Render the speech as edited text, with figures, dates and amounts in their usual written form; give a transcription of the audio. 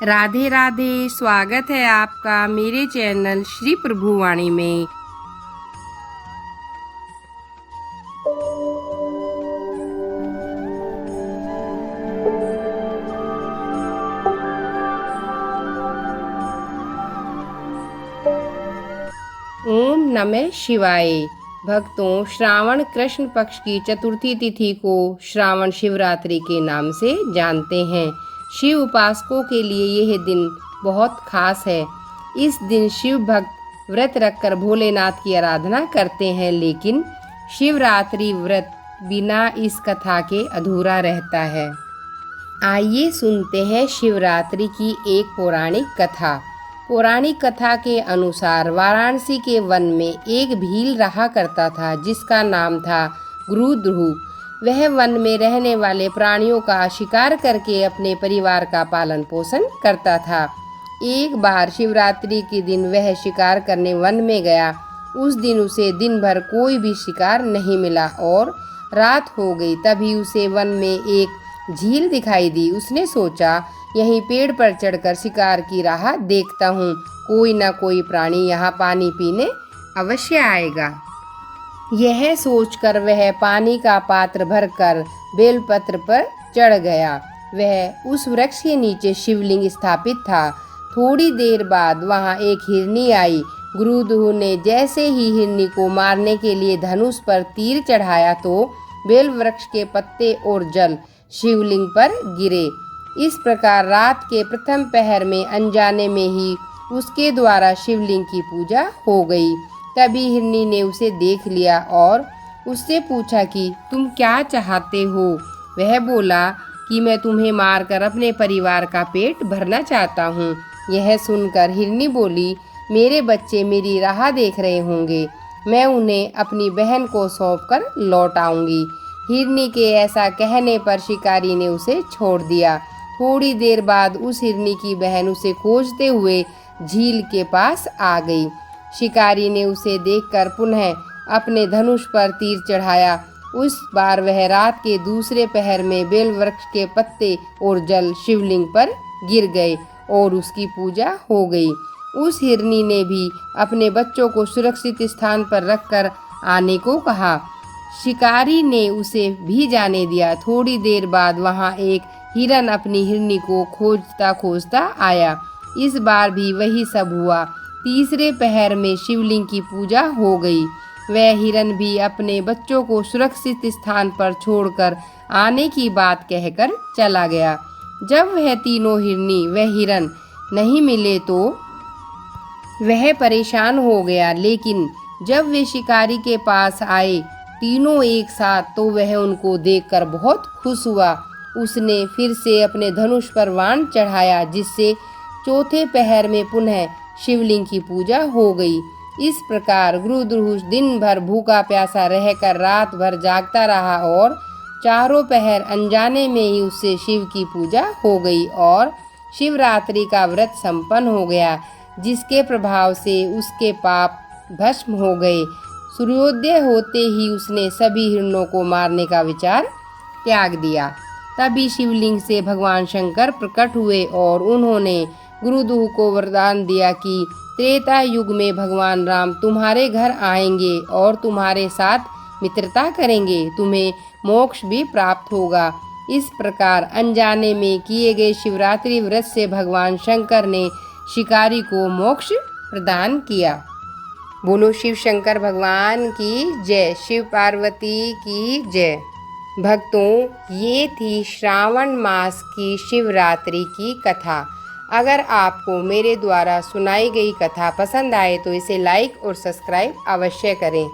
राधे राधे। स्वागत है आपका मेरे चैनल श्री प्रभुवाणी में। ओम नमः शिवाय। भक्तों, श्रावण कृष्ण पक्ष की चतुर्थी तिथि को श्रावण शिवरात्रि के नाम से जानते हैं। शिव उपासकों के लिए यह दिन बहुत खास है। इस दिन शिव भक्त व्रत रखकर भोलेनाथ की आराधना करते हैं, लेकिन शिवरात्रि व्रत बिना इस कथा के अधूरा रहता है। आइए सुनते हैं शिवरात्रि की एक पौराणिक कथा। पौराणिक कथा के अनुसार वाराणसी के वन में एक भील रहा करता था, जिसका नाम था गुरुद्रुह। वह वन में रहने वाले प्राणियों का शिकार करके अपने परिवार का पालन पोषण करता था। एक बार शिवरात्रि के दिन वह शिकार करने वन में गया। उस दिन उसे दिन भर कोई भी शिकार नहीं मिला और रात हो गई। तभी उसे वन में एक झील दिखाई दी। उसने सोचा, यहीं पेड़ पर चढ़कर शिकार की राह देखता हूँ, कोई ना कोई प्राणी यहाँ पानी पीने अवश्य आएगा। यह सोचकर वह पानी का पात्र भरकर बेलपत्र पर चढ़ गया। वह उस वृक्ष के नीचे शिवलिंग स्थापित था। थोड़ी देर बाद वहां एक हिरनी आई। गुरुद्रुह ने जैसे ही हिरनी को मारने के लिए धनुष पर तीर चढ़ाया तो बेल वृक्ष के पत्ते और जल शिवलिंग पर गिरे। इस प्रकार रात के प्रथम पहर में अनजाने में ही उसके द्वारा शिवलिंग की पूजा हो गई। तभी हिरनी ने उसे देख लिया और उससे पूछा कि तुम क्या चाहते हो। वह बोला कि मैं तुम्हें मारकर अपने परिवार का पेट भरना चाहता हूँ। यह सुनकर हिरनी बोली, मेरे बच्चे मेरी राह देख रहे होंगे, मैं उन्हें अपनी बहन को सौंपकर लौट आऊंगी। हिरनी के ऐसा कहने पर शिकारी ने उसे छोड़ दिया। थोड़ी देर बाद उस हिरनी की बहन उसे खोजते हुए झील के पास आ गई। शिकारी ने उसे देखकर पुनः अपने धनुष पर तीर चढ़ाया। उस बार वह रात के दूसरे पहर में बेल वृक्ष के पत्ते और जल शिवलिंग पर गिर गए और उसकी पूजा हो गई। उस हिरनी ने भी अपने बच्चों को सुरक्षित स्थान पर रखकर आने को कहा। शिकारी ने उसे भी जाने दिया। थोड़ी देर बाद वहां एक हिरन अपनी हिरनी को खोजता खोजता आया। इस बार भी वही सब हुआ। तीसरे पहर में शिवलिंग की पूजा हो गई। वह हिरन भी अपने बच्चों को सुरक्षित स्थान पर छोड़कर आने की बात कहकर चला गया। जब वह तीनों हिरनी व हिरन नहीं मिले तो वह परेशान हो गया, लेकिन जब वे शिकारी के पास आए तीनों एक साथ, तो वह उनको देखकर बहुत खुश हुआ। उसने फिर से अपने धनुष पर बाण चढ़ाया, जिससे चौथे पहर में पुनः शिवलिंग की पूजा हो गई। इस प्रकार गुरुद्रुह दिन भर भूखा प्यासा रहकर रात भर जागता रहा और चारों पहर अनजाने में ही उससे शिव की पूजा हो गई और शिवरात्रि का व्रत संपन्न हो गया, जिसके प्रभाव से उसके पाप भस्म हो गए। सूर्योदय होते ही उसने सभी हिरणों को मारने का विचार त्याग दिया। तभी शिवलिंग से भगवान शंकर प्रकट हुए और उन्होंने गुरुद्रुह को वरदान दिया कि त्रेता युग में भगवान राम तुम्हारे घर आएंगे और तुम्हारे साथ मित्रता करेंगे, तुम्हें मोक्ष भी प्राप्त होगा। इस प्रकार अनजाने में किए गए शिवरात्रि व्रत से भगवान शंकर ने शिकारी को मोक्ष प्रदान किया। बोलो शिव शंकर भगवान की जय, शिव पार्वती की जय। भक्तों, ये थी श्रावण मास की शिवरात्रि की कथा। अगर आपको मेरे द्वारा सुनाई गई कथा पसंद आए तो इसे लाइक और सब्सक्राइब अवश्य करें।